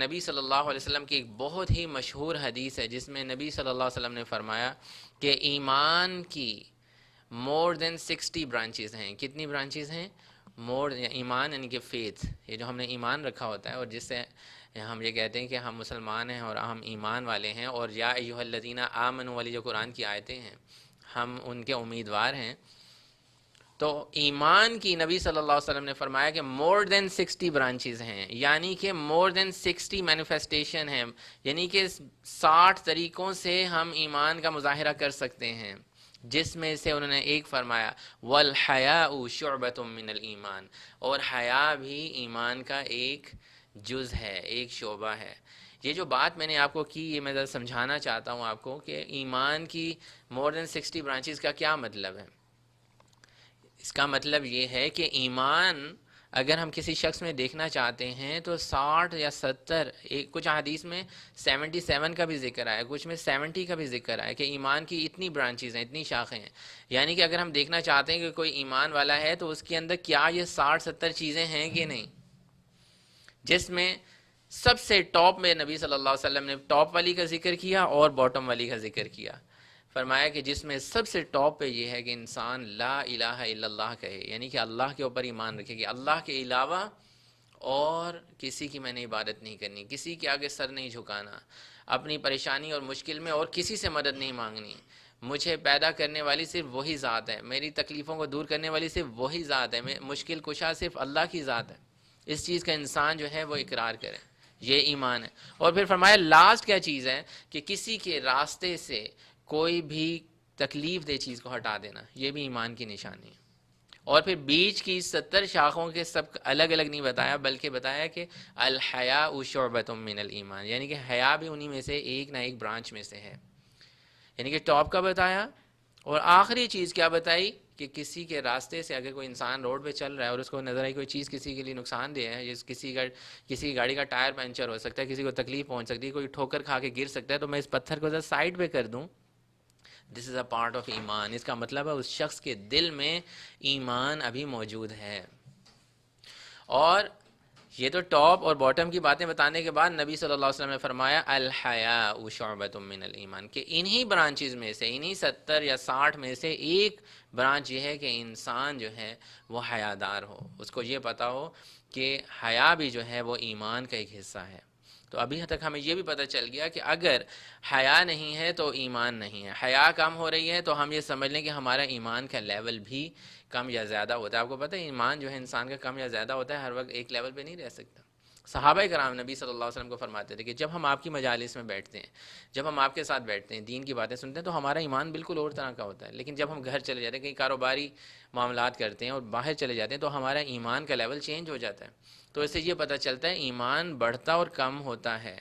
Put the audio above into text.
نبی صلی اللہ علیہ وسلم کی ایک بہت ہی مشہور حدیث ہے جس میں نبی صلی اللہ علیہ وسلم نے فرمایا کہ ایمان کی مور دین 60 برانچز ہیں. کتنی برانچز ہیں؟ ایمان یعنی کہ فیتھ، یہ جو ہم نے ایمان رکھا ہوتا ہے اور جس سے ہم یہ کہتے ہیں کہ ہم مسلمان ہیں اور ہم ایمان والے ہیں، اور یا ایھا الذین آمنوا والی جو قرآن کی آیتیں ہیں ہم ان کے امیدوار ہیں. تو ایمان کی نبی صلی اللہ علیہ وسلم نے فرمایا کہ مور دین 60 برانچز ہیں، یعنی کہ مور دین 60 مینیفیسٹیشن ہیں، یعنی کہ 60 طریقوں سے ہم ایمان کا مظاہرہ کر سکتے ہیں، جس میں سے انہوں نے ایک فرمایا والحیاء شعبۃ من الایمان، اور حیا بھی ایمان کا ایک جز ہے، ایک شعبہ ہے. یہ جو بات میں نے آپ کو کی، یہ میں ذرا سمجھانا چاہتا ہوں آپ کو کہ ایمان کی مور دین 60 برانچز کا کیا مطلب ہے. اس کا مطلب یہ ہے کہ ایمان اگر ہم کسی شخص میں دیکھنا چاہتے ہیں تو 60 یا 70، کچھ حدیث میں 77 کا بھی ذکر آیا، کچھ میں 70 کا بھی ذکر آیا کہ ایمان کی اتنی برانچز ہیں، اتنی شاخیں ہیں. یعنی کہ اگر ہم دیکھنا چاہتے ہیں کہ کوئی ایمان والا ہے تو اس کے اندر کیا یہ 60-70 چیزیں ہیں کہ نہیں، جس میں سب سے ٹاپ میں نبی صلی اللہ علیہ وسلم نے ٹاپ والی کا ذکر کیا اور باٹم والی کا ذکر کیا. فرمایا کہ جس میں سب سے ٹاپ پہ یہ ہے کہ انسان لا الہ الا اللہ کہے، یعنی کہ اللہ کے اوپر ایمان رکھے کہ اللہ کے علاوہ اور کسی کی میں نے عبادت نہیں کرنی، کسی کے آگے سر نہیں جھکانا، اپنی پریشانی اور مشکل میں اور کسی سے مدد نہیں مانگنی. مجھے پیدا کرنے والی صرف وہی ذات ہے، میری تکلیفوں کو دور کرنے والی صرف وہی ذات ہے، مشکل کشا صرف اللہ کی ذات ہے. اس چیز کا انسان جو ہے وہ اقرار کرے، یہ ایمان ہے. اور پھر فرمایا لاسٹ کیا چیز ہے کہ کسی کے راستے سے کوئی بھی تکلیف دہ چیز کو ہٹا دینا، یہ بھی ایمان کی نشانی ہے. اور پھر بیچ کی 70 شاخوں کے سب الگ الگ نہیں بتایا، بلکہ بتایا کہ الحیاء شعبۃ من الایمان، یعنی کہ حیا بھی انہی میں سے ایک نہ ایک برانچ میں سے ہے. یعنی کہ ٹاپ کا بتایا، اور آخری چیز کیا بتائی کہ کسی کے راستے سے اگر کوئی انسان روڈ پہ چل رہا ہے اور اس کو نظر آئی کوئی چیز کسی کے لیے نقصان دہ ہے، کسی کی گاڑی کا ٹائر پنچر ہو سکتا ہے، کسی کو تکلیف پہنچ سکتی ہے، کوئی ٹھوکر کھا کے گر سکتا ہے، تو میں اس پتھر کو ذرا سائڈ پہ کر دوں. دس از اے پارٹ آف ایمان. اس کا مطلب ہے اس شخص کے دل میں ایمان ابھی موجود ہے. اور یہ تو ٹاپ اور باٹم کی باتیں بتانے کے بعد نبی صلی اللہ علیہ وسلم نے فرمایا الحیاء شعبۃ من الایمان، کہ انہی برانچز میں سے، انہی 70 یا 60 میں سے ایک برانچ یہ ہے کہ انسان جو ہے وہ حیادار ہو، اس کو یہ پتا ہو کہ حیا بھی جو ہے وہ ایمان کا ایک حصہ ہے. تو ابھی تک ہمیں یہ بھی پتہ چل گیا کہ اگر حیا نہیں ہے تو ایمان نہیں ہے. حیا کم ہو رہی ہے تو ہم یہ سمجھ لیں کہ ہمارا ایمان کا لیول بھی کم یا زیادہ ہوتا ہے. آپ کو پتہ ہے ایمان جو ہے انسان کا کم یا زیادہ ہوتا ہے، ہر وقت ایک لیول پہ نہیں رہ سکتا. صحابہ کرام نبی صلی اللہ علیہ وسلم کو فرماتے تھے کہ جب ہم آپ کی مجالس میں بیٹھتے ہیں، جب ہم آپ کے ساتھ بیٹھتے ہیں، دین کی باتیں سنتے ہیں، تو ہمارا ایمان بالکل اور طرح کا ہوتا ہے. لیکن جب ہم گھر چلے جاتے ہیں، کہیں کاروباری معاملات کرتے ہیں اور باہر چلے جاتے ہیں، تو ہمارا ایمان کا لیول چینج ہو جاتا ہے. تو اس سے یہ پتہ چلتا ہے ایمان بڑھتا اور کم ہوتا ہے.